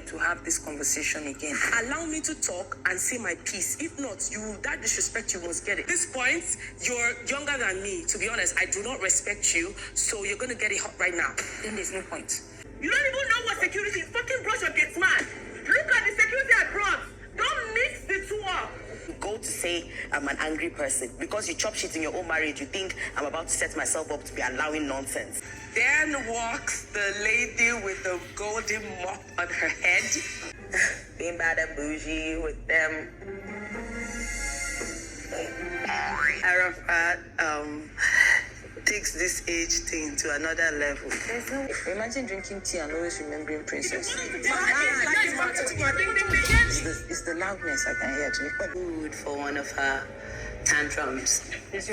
to have this conversation again. Allow me to talk and say my piece. If not, that disrespect, you must get it. At this point, you're younger than me. To be honest, I do not respect you, so you're going to get it hot right now. Then there's no point. You don't even know what security is. Fucking brush your gates, man. Look at the security I brought. Don't mix the two up. Go to say I'm an angry person because you chop shit in your own marriage. You think I'm about to set myself up to be allowing nonsense. Then walks the lady with the golden mop on her head. Being bad and bougie with them. Arafat takes this age thing to another level. Imagine drinking tea and always remembering Princess. It's the loudness I can hear. Food for one of her tantrums. At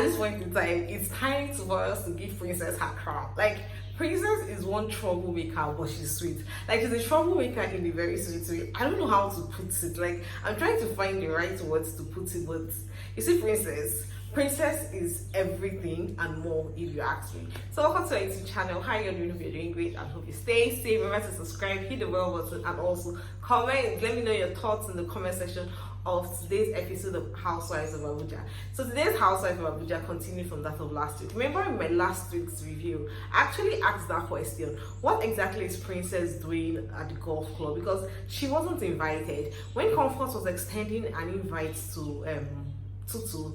this point in time, it's time for us to give Princess her crown. Like, Princess is one troublemaker, but she's sweet. Like, she's a troublemaker in a very sweet way. I don't know how to put it. Like, I'm trying to find the right words to put it, but you see, Princess is everything and more, if you ask me. So welcome to our YouTube channel. How are you doing? Hope you're doing great. I hope you're staying safe. Remember to subscribe, hit the bell button, and also comment. Let me know your thoughts in the comment section of today's episode of Housewives of Abuja. So today's Housewives of Abuja continued from that of last week. Remember in my last week's review, I actually asked that question: what exactly is Princess doing at the golf club? Because she wasn't invited. When Comfort was extending an invite to Tutu,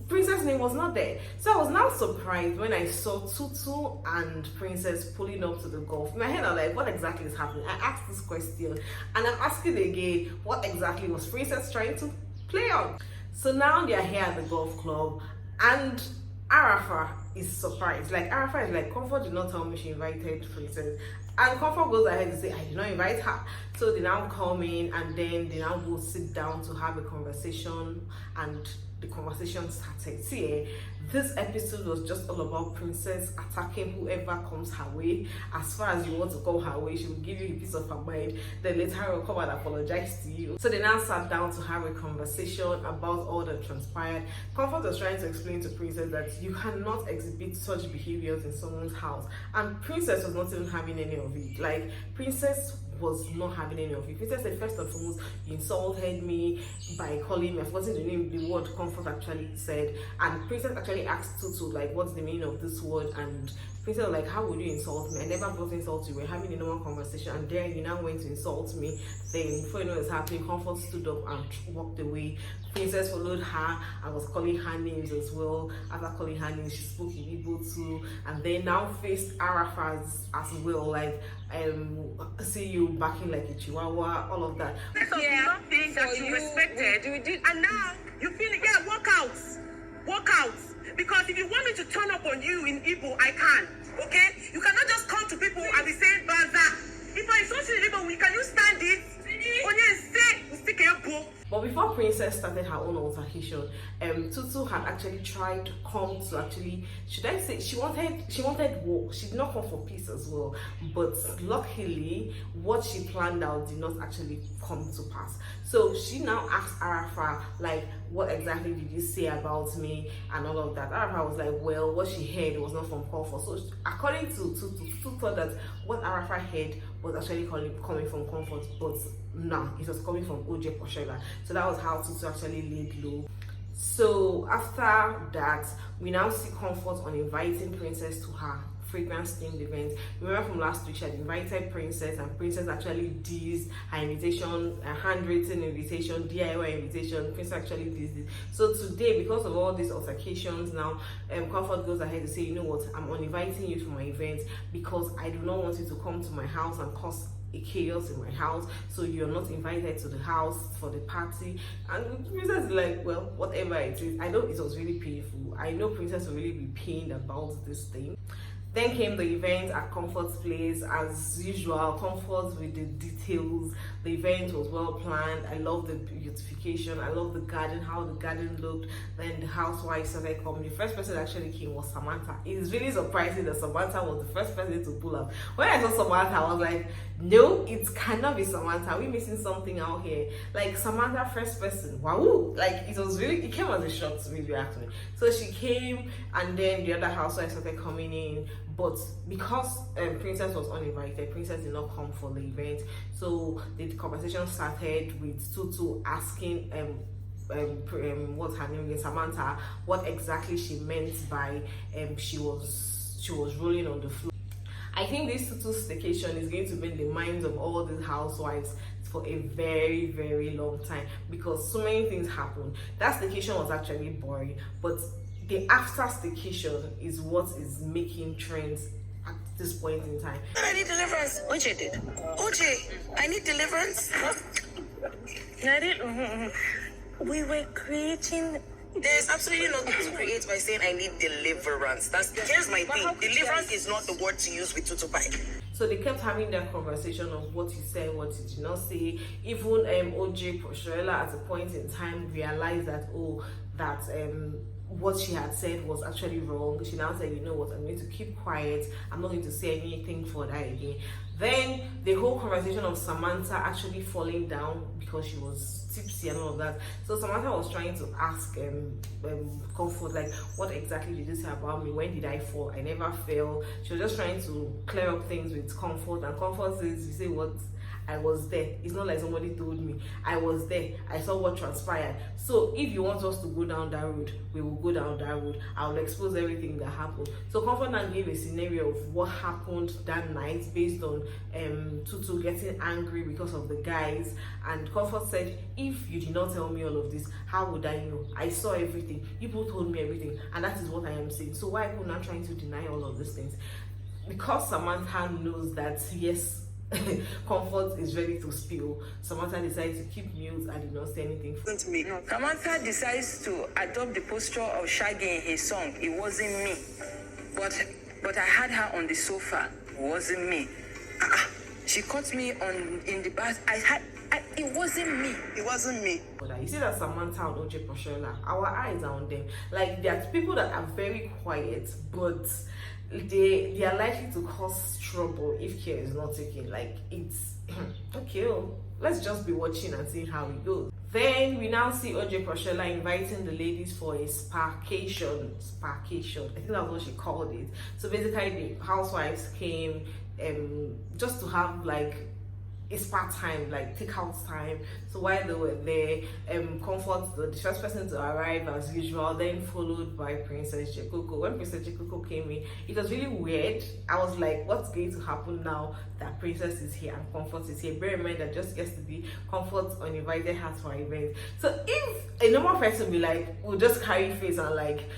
Princess' name was not there. So I was now surprised when I saw Tutu and Princess pulling up to the golf. In my head, I was like, what exactly is happening? I asked this question and I'm asking again, what exactly was Princess trying to play on? So now they're here at the golf club and Arafa is surprised. Like, Arafa is like, Comfort did not tell me she invited Princess. And Comfort goes ahead and say, I did not invite her. So they now come in and then they now go sit down to have a conversation, and the conversation started. See, this episode was just all about Princess attacking whoever comes her way. As far as you want to come her way, she will give you a piece of her mind. Then later will come and apologize to you. So they now sat down to have a conversation about all that transpired. Comfort was trying to explain to Princess that you cannot exhibit such behaviors in someone's house. And Princess was not even having any of it. Like, Princess was not having any of it. Princess said, first and foremost, you insulted me by calling me, I've forgotten the name, the word Comfort actually said. And Princess actually asked Tutu, like, what's the meaning of this word? And Princess was like, how would you insult me? I never brought to insult you. We're having a normal conversation, and then you now went to insult me. Then before you know what's happening, Comfort stood up and walked away. Princess followed her and was calling her names as well. After calling her names, she spoke in Igbo too, and then now faced Arafa as well, like, see you backing like a chihuahua, all of that. Yeah, nothing that you respected, and now you feel it. Yeah, walk out. Because if you want me to turn up on you in Igbo, I can. Okay? You cannot just come to people and be saying baza. If I insult you in Igbo, can you stand it? But before Princess started her own altercation, Tutu had actually tried to come to should I say, she wanted war. She did not come for peace as well. But luckily, what she planned out did not actually come to pass. So she now asked Arafa, like, what exactly did you say about me and all of that? Arafa was like, well, what she heard was not from Comfort. So according to Tutu, thought that what Arafa heard was actually coming from Comfort, but no, it was coming from OJ Poshela. So that was how Tutu actually laid low. So after that, we now see Comfort on inviting Princess to her fragrance themed event. Remember from last week, she had invited Princess, and Princess actually did her invitation, a handwritten invitation, DIY invitation. Princess actually did this. So today, because of all these altercations, now Comfort goes ahead to say, you know what, I'm uninviting you to my event because I do not want you to come to my house and cause a chaos in my house, so you're not invited to the house for the party. And Princess is like, well, whatever it is. I know it was really painful. I know Princess will really be pained about this thing. Then came the event at Comfort's place. As usual, Comfort with the details. The event was well planned. I love the beautification. I love the garden, how the garden looked. Then the housewives started coming. The first person that actually came was Samantha. It's really surprising that Samantha was the first person to pull up. When I saw Samantha, I was like, no, it cannot be Samantha. We're missing something out here. Like, Samantha, first person. Wow! Like, it came as a shock to me, actually. So she came, and then the other housewives started coming in. But because Princess was uninvited, Princess did not come for the event. So the conversation started with Tutu asking what's her name again, Samantha, what exactly she meant by she was rolling on the floor. I think this Tutu staycation is going to be in the minds of all the housewives for a very, very long time, because so many things happened. That staycation was actually boring, but the after staycation is what is making trends at this point in time. I need deliverance. OJ did. OJ, I need deliverance. I did. We were creating. There's absolutely nothing to create by saying I need deliverance. Here's my thing. Deliverance is not the word to use with Tutu Pie. So they kept having that conversation of what you said, what you did not say. Even OJ Prosherella at a point in time realized that what she had said was actually wrong. She now said, you know what, I'm going to keep quiet. I'm not going to say anything for that again. Then the whole conversation of Samantha actually falling down because she was tipsy and all of that. So Samantha was trying to ask Comfort, like, what exactly did you say about me? When did I fall? I never fell. She was just trying to clear up things with Comfort, and Comfort says, you say what? I was there. It's not like somebody told me. I was there. I saw what transpired. So if you want us to go down that road, we will go down that road. I will expose everything that happened. So Comfort now gave a scenario of what happened that night based on Tutu getting angry because of the guys. And Comfort said, if you did not tell me all of this, how would I know? I saw everything. People told me everything. And that is what I am saying. So why are people not trying to deny all of these things? Because Samantha knows that, yes, Comfort is ready to spill, Samantha decides to keep mute and did not say anything. Samantha decides to adopt the posture of Shaggy in his song. It wasn't me, but I had her on the sofa. It wasn't me. She caught me in the bath. It wasn't me. It wasn't me. You see that Samantha and OJ Prosherella, our eyes are on them. Like, there are people that are very quiet, but they are likely to cause trouble if care is not taken. Like, it's okay, let's just be watching and see how it goes. Then we now see OJ Prosherella inviting the ladies for a sparkation. I think that's what she called it. So basically the housewives came just to have like a spa time, like takeout time. So while they were there, Comfort, the first person to arrive as usual, then followed by Princess Jekoko. When Princess Jekoko came in, it was really weird. I was like, what's going to happen now that Princess is here and Comfort is here? Bear in mind that just yesterday, Comfort uninvited her to our event. So if a normal person be like, we'll just carry face and like,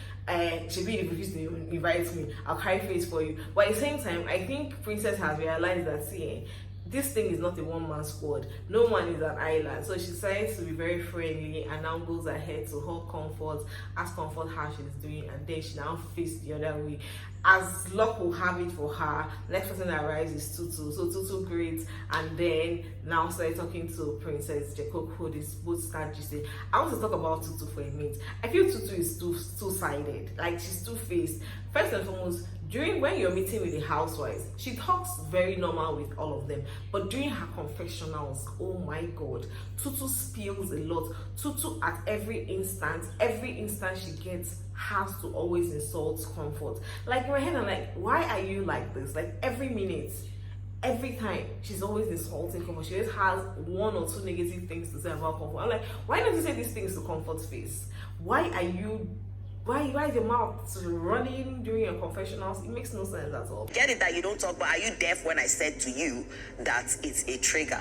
she be refused to invite me, I'll carry face for you. But at the same time, I think Princess has realized that, see, this thing is not a one-man squad. No one is an island. So she decides to be very friendly and now goes ahead to hug Comfort, ask Comfort how she's doing, and then she now faces the other way. As luck will have it for her, next person that arrives is Tutu. So Tutu greets and then now started talking to Princess Jekoko. This both start gisting. I want to talk about Tutu for a minute. I feel Tutu is two-sided. Like, she's two-faced. First and foremost, when you're meeting with the housewives, she talks very normal with all of them. But during her confessionals, oh my God, Tutu spills a lot. Tutu at every instant she gets has to always insult Comfort. Like, we're here and like, why are you like this? Like, every minute, every time, she's always insulting Comfort. She always has one or two negative things to say about Comfort. I'm like, why don't you say these things to Comfort's face? Why is your mouth running during your confessionals? It makes no sense at all. Get it that you don't talk, but are you deaf when I said to you that it's a trigger?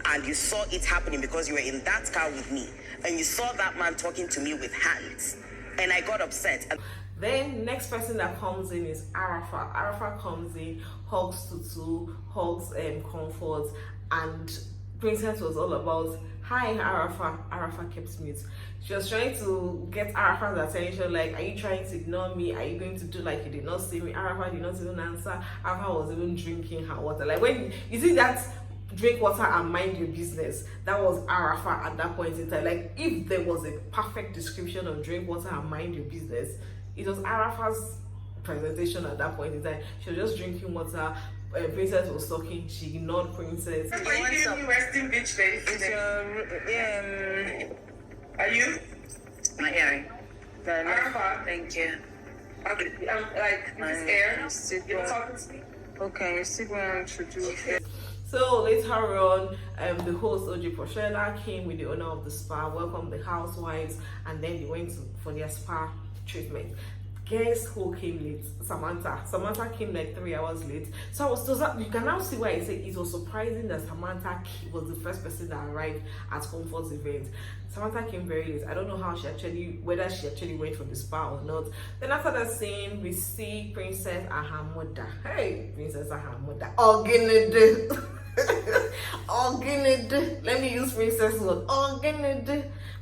And you saw it happening because you were in that car with me. And you saw that man talking to me with hands. And I got upset. Then next person that comes in is Arafa. Arafa comes in, hugs Tutu, hugs Comfort, and Princess was all about, hi Arafa. Arafa kept mute. She was trying to get Arafa's attention, like, are you trying to ignore me? Are you going to do like you did not see me? Arafa did not even answer. Arafa was even drinking her water. Like, when you see that drink water and mind your business, that was Arafa at that point in time. Like, if there was a perfect description of drink water and mind your business, it was Arafa's presentation at that point in time. She was just drinking water. Princess was talking, she ignored Princess. Are you giving me resting bitch face? Are you? My hearing. Arafa. Thank you. I'm like, this is air. You're talking to me. Okay, you still going to do it. So later on, the host OJ Porchela came with the owner of the spa, welcomed the housewives, and then they went for their spa treatment. Guess who came late? Samantha. Samantha came like 3 hours late. So you can now see why I say it was surprising that Samantha was the first person that arrived at Comfort's event. Samantha came very late. I don't know whether she actually went for the spa or not. Then after that scene, we see Princess and her mother. Hey, Princess and her mother. Let me use Princess word.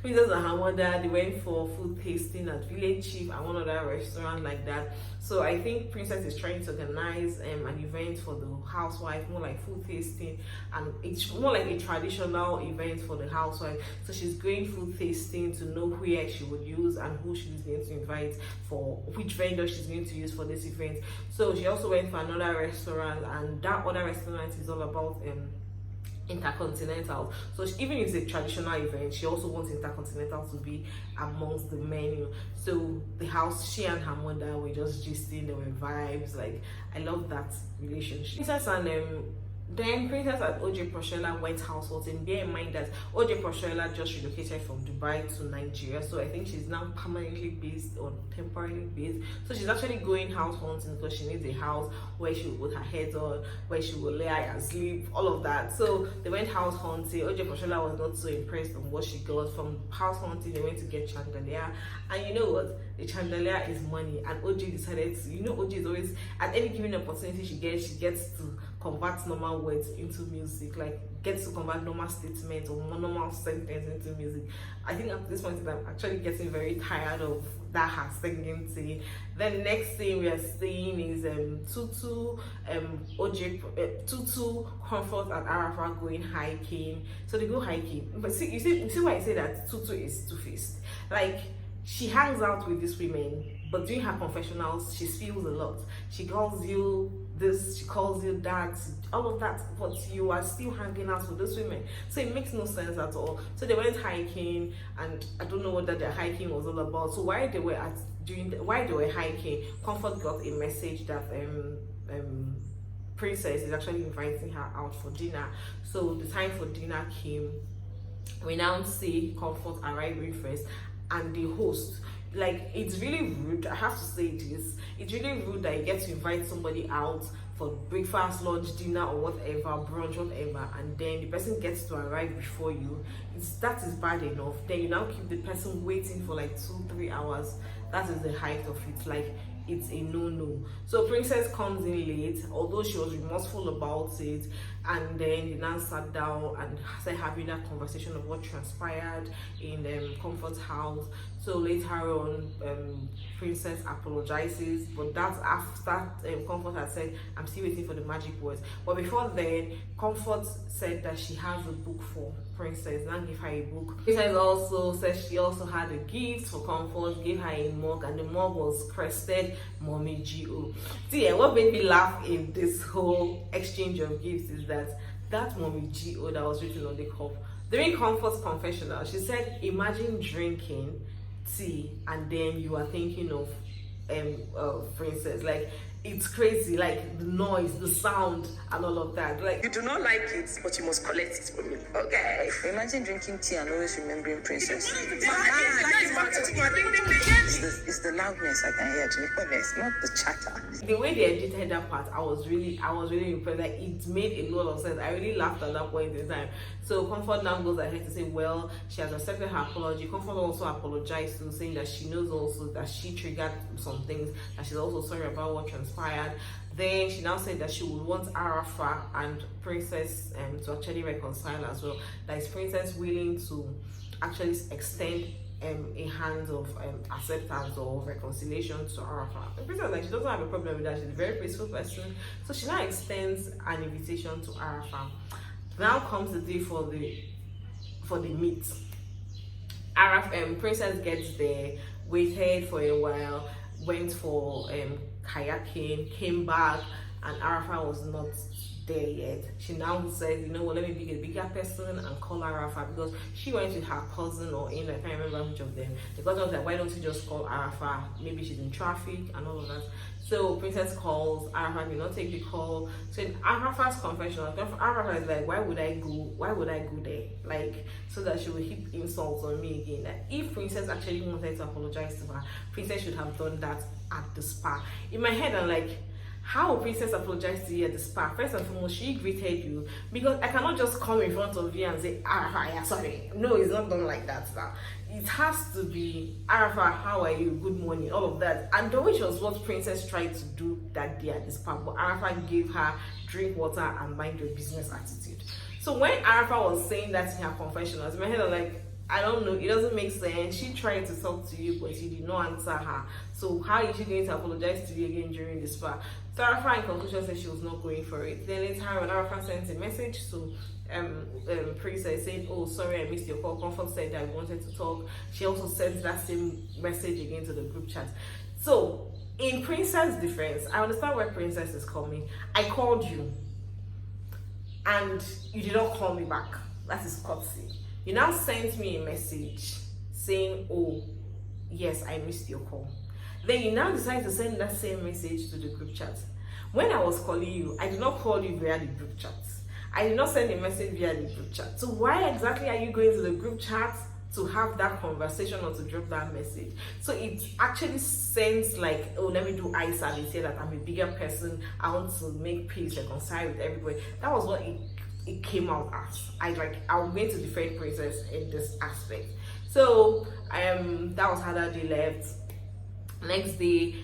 Princess and her mother, they went for food tasting at Village Chief and one other restaurant like that. So I think Princess is trying to organize an event for the housewife, more like food tasting, and it's more like a traditional event for the housewife. So she's going food tasting to know where she would use and who she's going to invite, for which vendor she's going to use for this event. So she also went for another restaurant, and that other restaurant is all about intercontinental. So even if it's a traditional event, she also wants intercontinental to be amongst the menu. So she and her mother were just gisting, there were vibes. Like, I love that relationship. Princess and then Princess and OJ Porchela went house hunting. Bear in mind that OJ Porchela just relocated from Dubai to Nigeria, so I think she's now permanently based or temporarily based. So she's actually going house hunting because she needs a house where she will put her head on, where she will lay and sleep, all of that. So they went house hunting. OJ Porchela was not so impressed on what she got from house hunting. They went to get chandelier, and you know what? The chandelier is money, and OJ decided to, OJ is always, at any given opportunity she gets to convert normal words into music, like gets to convert normal statements or normal sentence into music. I think at this point I'm actually getting very tired of that her singing thing. Then next thing we are seeing is Tutu, Tutu, Comfort and Arafa going hiking. So they go hiking. But see, you see why I say that Tutu is two-faced. Like, she hangs out with these women, but during her confessionals, she spills a lot. She calls you this, she calls you that, all of that, but you are still hanging out with those women. So it makes no sense at all. So they went hiking, and I don't know what that their hiking was all about. So while they were hiking, Comfort got a message that Princess is actually inviting her out for dinner. So the time for dinner came. We now see Comfort arriving first, and the host, like, it's really rude, I have to say this, it's really rude that you get to invite somebody out for breakfast, lunch, dinner, or whatever, brunch, whatever, and then the person gets to arrive before you. That is bad enough. Then you now keep the person waiting for like 2-3 hours. That is the height of it. Like, it's a no-no. So Princess comes in late, although she was remorseful about it, and then they now sat down and started having that conversation of what transpired in Comfort's house. So later on, Princess apologizes, but that's after Comfort had said, I'm still waiting for the magic words. But before then, Comfort said that she has a book for Princess, now give her a book. Princess also said she also had a gift for Comfort, gave her a mug, and the mug was crested Mommy G.O. See, what made me laugh in this whole exchange of gifts is that Mommy G.O. that was written on the cup. During Comfort's confessional, she said, imagine drinking tea and then you are thinking of Princess. Like, it's crazy, like the noise, the sound, and all of that. Like, You do not like it, but you must collect it from me. Okay. Imagine drinking tea and always remembering Princess. It's the loudness I can hear, to be honest, not the chatter. the way they edited that part, I was really impressed. Like, it made a lot of sense. I really laughed at that point in time. So Comfort now goes ahead to say, well, she has accepted her apology. Comfort also apologized to, saying that she knows also that she triggered some things, that she's also sorry about what transpired. Then she now said that she would want Arafa and Princess to actually reconcile as well. That is Princess willing to actually extend a hand of acceptance or reconciliation to Arafa. The Princess, like, she doesn't have a problem with that. She's a very peaceful person. So she now extends an invitation to Arafa. Now comes the day for the meet. Princess gets there, waited for a while, went for kayaking, came back, and Arafa was not there yet. She now said, you know what, let me be a bigger person and call Arafa, because she went with her cousin or in, I can't remember which of them. The cousin was like, why don't you just call Arafa? Maybe she's in traffic and all of that. So Princess calls, Arafa did not take the call. So in Arafa's confessional, Arafa is like, why would I go there? Like, so that she will heap insults on me again. That if Princess actually wanted to apologize to her, Princess should have done that at the spa. In my head, I'm like, how will Princess apologize to you at the spa? First and foremost, she greeted you, because I cannot just come in front of you and say, Arafa, yeah, sorry. No, it's not done like that, sir. It has to be, Arafa, how are you? Good morning, all of that. And which was what Princess tried to do that day at the spa, but Arafa gave her drink water and mind your business attitude. So when Arafa was saying that in her confessionals, in my head, I'm like, I don't know, it doesn't make sense. She tried to talk to you, but you did not answer her. So how is she going to apologize to you again during the spa? So Arafa in conclusion said she was not going for it. Then later when Arafa sent a message to Princess saying, oh sorry, I missed your call. Comfort said that I wanted to talk. She also sent that same message again to the group chat. So in Princess' defense, I understand where Princess is coming. I called you and you did not call me back. That is courtesy. You now sent me a message saying, oh yes, I missed your call. Then you now decide to send that same message to the group chat. When I was calling you, I did not call you via the group chat. I did not send a message via the group chat. So why exactly are you going to the group chat to have that conversation or to drop that message? So it actually sends like, oh, let me do eye service here, that I'm a bigger person. I want to make peace, reconcile with everybody. That was what it came out as. I'm going to defend Princess in this aspect. So that was how that day left. Next day,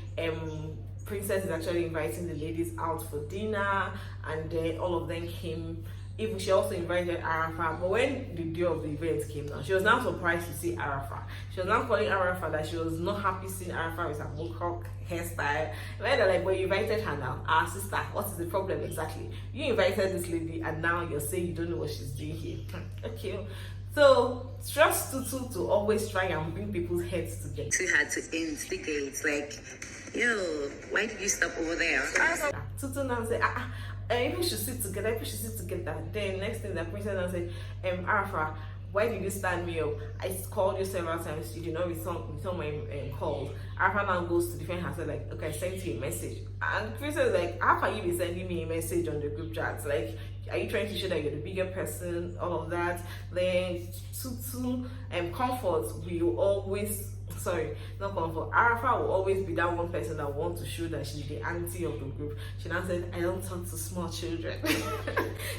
Princess is actually inviting the ladies out for dinner, and then all of them came. Even she also invited Arafa, but when the day of the event came down, she was now surprised to see Arafa. She was now calling Arafa that she was not happy seeing Arafa with her mohawk hairstyle. And they're like, but you invited her now. Our sister, what is the problem exactly? You invited this lady and now you're saying you don't know what she's doing here. Okay. So trust Tutu to always try and bring people's heads together. Too hard to instigate, like, yo, why did you stop over there? Tutu now say, people should sit together, people should sit together. Then next thing that Princess now say, Arafa, why did you stand me up? I called you several times, you did not return my calls. Arafa now goes to defend herself, like, okay, I sent you a message. And Princess is like, how can you be sending me a message on the group chat? Like, are you trying to show that you're the bigger person? All of that. Then Tutu Comfort will always, sorry, not Comfort, Arafa will always be that one person that wants to show that she's the auntie of the group. She now said, I don't talk to small children.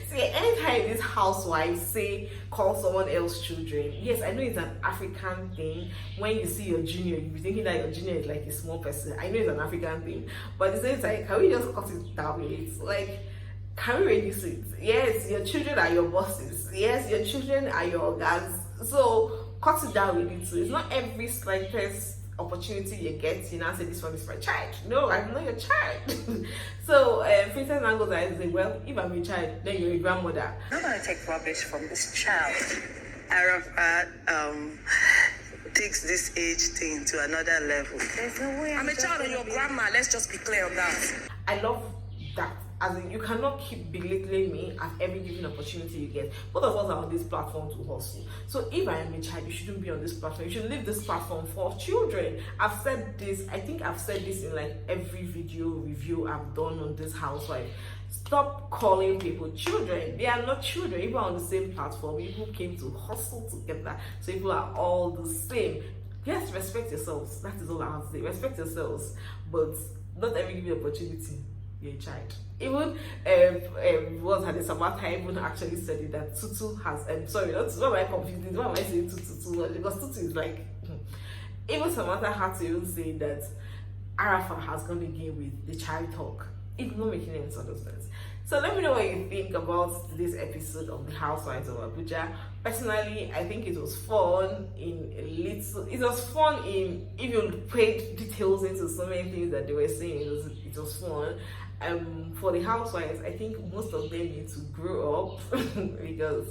See, anytime these housewives say call someone else children, yes, I know it's an African thing. When you see your junior, you'll be thinking that your junior is like a small person. I know it's an African thing, but at the same time, can we just cut it down? It's like, can we reduce it? Yes, your children are your bosses. Yes, your children are your guys. So cut it down with it too. It's not every slightest opportunity you get, you now say this one is my child. No, I'm not your child. So Princess now goes and say, well, if I'm your child, then you're a grandmother. I'm not gonna take rubbish from this child. Arafa takes this age thing to another level. There's no way I'm a child of your grandma. Let's just be clear on that. I love that. As in, you cannot keep belittling me at every given opportunity you get. Both of us are on this platform to hustle. So if I am a child, you shouldn't be on this platform. You should leave this platform for children. I've said this, I think I've said this in like every video review I've done on this housewife. Stop calling people children. They are not children. People are on the same platform. People came to hustle together. So people are all the same. Yes, respect yourselves. That is all I have to say. Respect yourselves. But not every given opportunity, you're a child. Even was had Samantha even actually said it, that Tutu has sorry, that's not my confusing. Why am I saying Tutu? Because Tutu is like even Samantha had to even say that Arafa has gone again with the child talk. It's not making any sort of sense. So let me know what you think about this episode of the Housewives of Abuja. Personally, I think it was fun it was fun in, if you paid details into so many things that they were saying, it was fun. For the housewives, I think most of them need to grow up because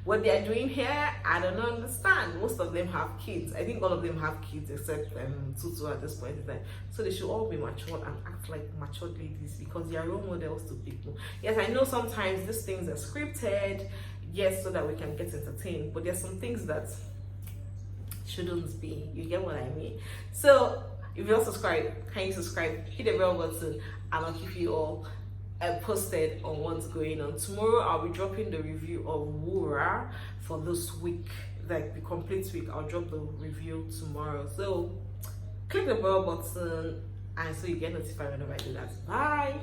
what they are doing here, I don't understand. Most of them have kids. I think all of them have kids except Tutu at this point in time. So they should all be mature and act like matured ladies because they are role models to people. Yes, I know sometimes these things are scripted, yes, so that we can get entertained, but there's some things that shouldn't be. You get what I mean? So if you're not subscribed, can you subscribe? Hit the bell button and I'll keep you all posted on what's going on. Tomorrow I'll be dropping the review of Rhoa for this week, like the complete week. I'll drop the review tomorrow. So click the bell button and so you get notified whenever I do that. Bye.